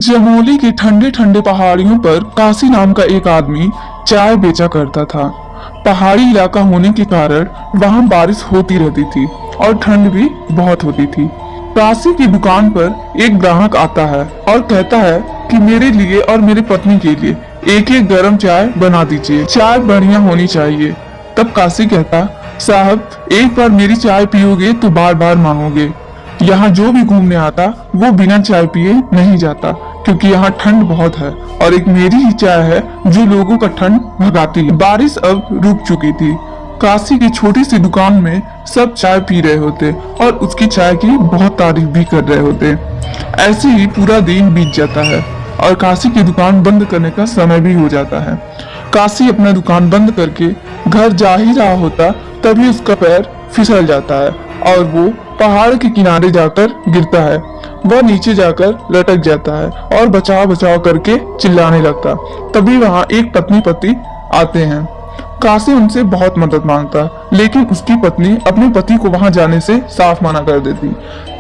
चमोली की ठंडे ठंडे पहाड़ियों पर काशी नाम का एक आदमी चाय बेचा करता था। पहाड़ी इलाका होने के कारण वहां बारिश होती रहती थी और ठंड भी बहुत होती थी। काशी की दुकान पर एक ग्राहक आता है और कहता है कि मेरे लिए और मेरी पत्नी के लिए एक एक गर्म चाय बना दीजिए, चाय बढ़िया होनी चाहिए। तब काशी कहता, साहब एक बार मेरी चाय पियोगे तो बार बार मांगोगे। यहाँ जो भी घूमने आता वो बिना चाय पिए नहीं जाता, क्योंकि यहाँ ठंड बहुत है और एक मेरी ही चाय है जो लोगों का ठंड भगाती है। बारिश अब रुक चुकी थी। काशी की छोटी सी दुकान में सब चाय पी रहे होते और उसकी चाय की बहुत तारीफ भी कर रहे होते। ऐसे ही पूरा दिन बीत जाता है और काशी की दुकान बंद करने का समय भी हो जाता है। काशी अपना दुकान बंद करके घर जा ही रहा होता, तभी उसका पैर फिसल जाता है और वो पहाड़ के किनारे जाकर गिरता है। वह नीचे जाकर लटक जाता है और बचाव बचाव करके चिल्लाने लगता। तभी वहाँ एक पत्नी पति आते हैं। काशी उनसे बहुत मदद मांगता, लेकिन उसकी पत्नी अपने पति को वहां जाने से साफ मना कर देती।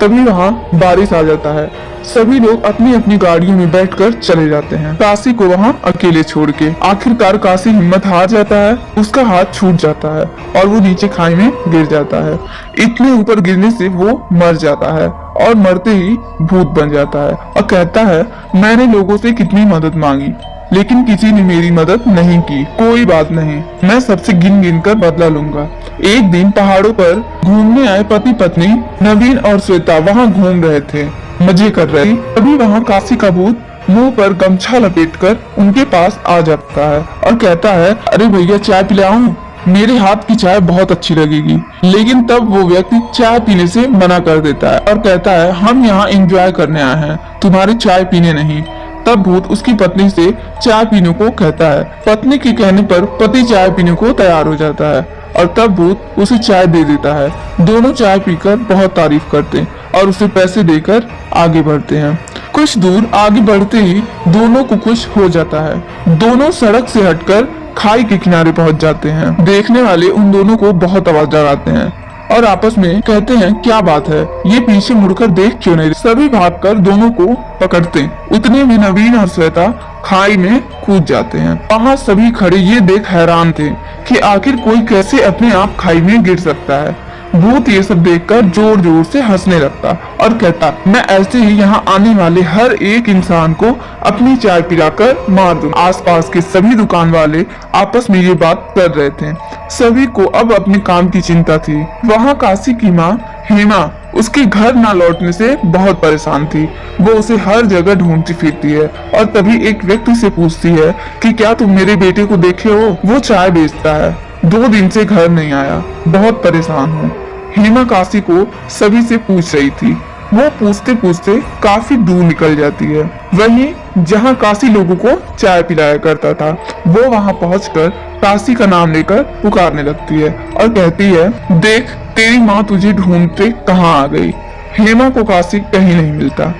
तभी वहां बारिश आ जाता है। सभी लोग अपनी अपनी गाड़ियों में बैठकर चले जाते हैं, काशी को वहां अकेले छोड़ के। आखिरकार काशी हिम्मत हार जाता है, उसका हाथ छूट जाता है और वो नीचे खाई में गिर जाता है। इतने ऊपर गिरने से वो मर जाता है और मरते ही भूत बन जाता है और कहता है, मैंने लोगों से कितनी मदद मांगी लेकिन किसी ने मेरी मदद नहीं की। कोई बात नहीं, मैं सबसे गिन गिन कर बदला लूंगा। एक दिन पहाड़ों पर घूमने आए पति पत्नी नवीन और श्वेता वहां घूम रहे थे, मजे कर रहे थे। तभी वहां काशी का भूत मुंह पर गमछा लपेटकर उनके पास आ जाता है और कहता है, अरे भैया चाय पिलाऊं? मेरे हाथ की चाय बहुत अच्छी लगेगी। लेकिन तब वो व्यक्ति चाय पीने से मना कर देता है और कहता है, हम यहाँ एंजॉय करने आए हैं, तुम्हारी चाय पीने नहीं। तब भूत उसकी पत्नी से चाय पीने को कहता है। पत्नी के कहने पर पति चाय पीने को तैयार हो जाता है और तब भूत उसे चाय दे देता है। दोनों चाय पीकर बहुत तारीफ करते और उसे पैसे देकर आगे बढ़ते हैं। कुछ दूर आगे बढ़ते ही दोनों को कुछ हो जाता है। दोनों सड़क से हटकर खाई के किनारे पहुंच जाते हैं। देखने वाले उन दोनों को बहुत आवाज लगाते हैं और आपस में कहते हैं, क्या बात है, ये पीछे मुड़कर देख क्यों नहीं? सभी भागकर दोनों को पकड़ते। उतने में नवीन और श्वेता खाई में कूद जाते हैं। वहाँ सभी खड़े ये देख हैरान थे कि आखिर कोई कैसे अपने आप खाई में गिर सकता है। भूत ये सब देखकर जोर जोर से हंसने लगता और कहता, मैं ऐसे ही यहाँ आने वाले हर एक इंसान को अपनी चाय पिलाकर मार दूं। आसपास के सभी दुकान वाले आपस में ये बात कर रहे थे। सभी को अब अपने काम की चिंता थी। वहाँ काशी की माँ हेमा उसके घर ना लौटने से बहुत परेशान थी। वो उसे हर जगह ढूंढती फिरती है और तभी एक व्यक्ति से पूछती है कि क्या तुम मेरे बेटे को देखे हो? वो चाय बेचता है, 2 दिन से घर नहीं आया, बहुत परेशान हूँ। हेमा काशी को सभी से पूछ रही थी। वो पूछते पूछते काफी दूर निकल जाती है। वहीं जहाँ काशी लोगों को चाय पिलाया करता था, वो वहाँ पहुंचकर काशी का नाम लेकर पुकारने लगती है और कहती है, देख तेरी माँ तुझे ढूंढते कहाँ आ गई। हेमा को काशी कहीं नहीं मिलता।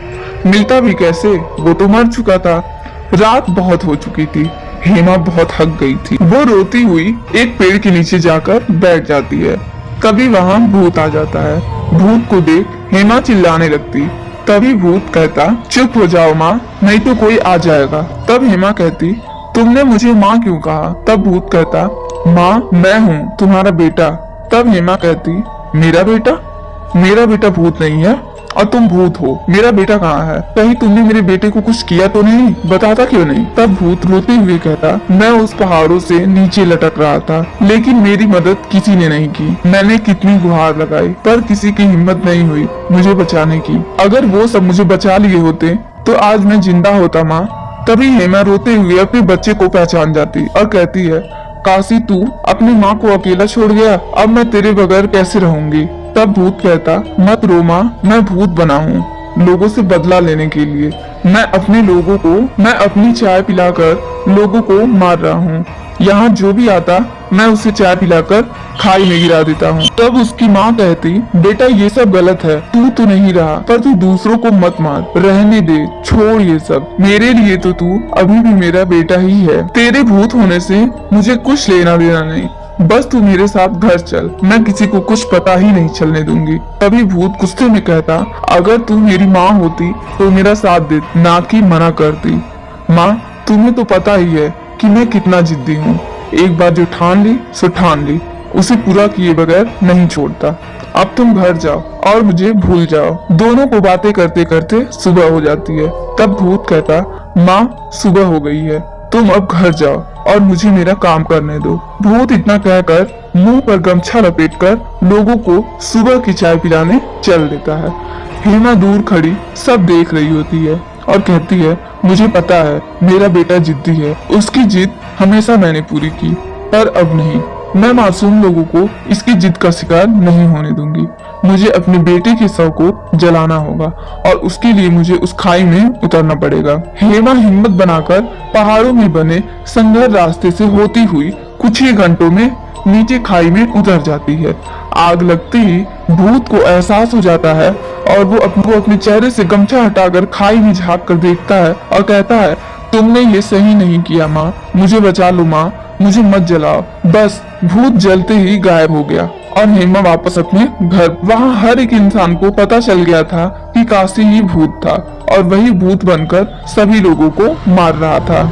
मिलता भी कैसे, वो तो मर चुका था। रात बहुत हो चुकी थी। हेमा बहुत थक गई थी। वो रोती हुई एक पेड़ के नीचे जाकर बैठ जाती है। तभी वहाँ भूत आ जाता है। भूत को देख हेमा चिल्लाने लगती। तभी भूत कहता, चुप हो जाओ माँ, नहीं तो कोई आ जाएगा। तब हेमा कहती, तुमने मुझे माँ क्यों कहा? तब भूत कहता, माँ मैं हूँ तुम्हारा बेटा। तब हेमा कहती, मेरा बेटा? मेरा बेटा भूत नहीं है और तुम भूत हो। मेरा बेटा कहाँ है? कहीं तुमने मेरे बेटे को कुछ किया तो नहीं? बताता क्यों नहीं? तब भूत रोते हुए कहता, मैं उस पहाड़ों से नीचे लटक रहा था, लेकिन मेरी मदद किसी ने नहीं की। मैंने कितनी गुहार लगाई पर किसी की हिम्मत नहीं हुई मुझे बचाने की। अगर वो सब मुझे बचा लिए होते तो आज मैं जिंदा होता माँ। तभी हेमा रोते हुए अपने बच्चे को पहचान जाती और कहती है, काशी तू अपनी माँ को अकेला छोड़ गया, अब मैं तेरे बगैर कैसे रहूंगी? तब भूत कहता, मत रो माँ, मैं भूत बना हूँ लोगों से बदला लेने के लिए। मैं अपनी चाय पिलाकर लोगों को मार रहा हूँ। यहाँ जो भी आता मैं उसे चाय पिलाकर खाई में गिरा देता हूँ। तब उसकी माँ कहती, बेटा ये सब गलत है, तू तो नहीं रहा पर तू दूसरों को मत मार, रहने दे, छोड़ ये सब। मेरे लिए तो तू अभी भी मेरा बेटा ही है। तेरे भूत होने से मुझे कुछ लेना देना नहीं। बस तू मेरे साथ घर चल, मैं किसी को कुछ पता ही नहीं चलने दूंगी। तभी भूत गुस्से में कहता, अगर तू मेरी माँ होती तो मेरा साथ दे, ना कि मना करती। माँ, तुम्हें तो पता ही है कि मैं कितना जिद्दी हूँ। एक बार जो ठान ली सो ठान ली, उसे पूरा किए बगैर नहीं छोड़ता। अब तुम घर जाओ और मुझे भूल जाओ। दोनों को बातें करते करते सुबह हो जाती है। तब भूत कहता, माँ सुबह हो गई है, तुम अब घर जाओ और मुझे मेरा काम करने दो। भूत इतना कहकर मुंह पर गमछा लपेटकर लोगों को सुबह की चाय पिलाने चल देता है। हेमा दूर खड़ी सब देख रही होती है और कहती है, मुझे पता है मेरा बेटा जिद्दी है, उसकी जिद हमेशा मैंने पूरी की, पर अब नहीं। मैं मासूम लोगों को इसकी जिद का शिकार नहीं होने दूंगी। मुझे अपने बेटे के शव को जलाना होगा और उसके लिए मुझे उस खाई में उतरना पड़ेगा। हेमा हिम्मत बनाकर पहाड़ों में बने संघर रास्ते से होती हुई कुछ ही घंटों में नीचे खाई में उतर जाती है। आग लगते ही भूत को एहसास हो जाता है और वो अपने चेहरे से गमछा हटाकर खाई में झांक कर देखता है और कहता है, तुमने ये सही नहीं किया माँ, मुझे बचा लो माँ, मुझे मत जलाओ। बस भूत जलते ही गायब हो गया और हेमा वापस अपने घर। वहाँ हर एक इंसान को पता चल गया था कि काशी ही भूत था और वही भूत बनकर सभी लोगों को मार रहा था।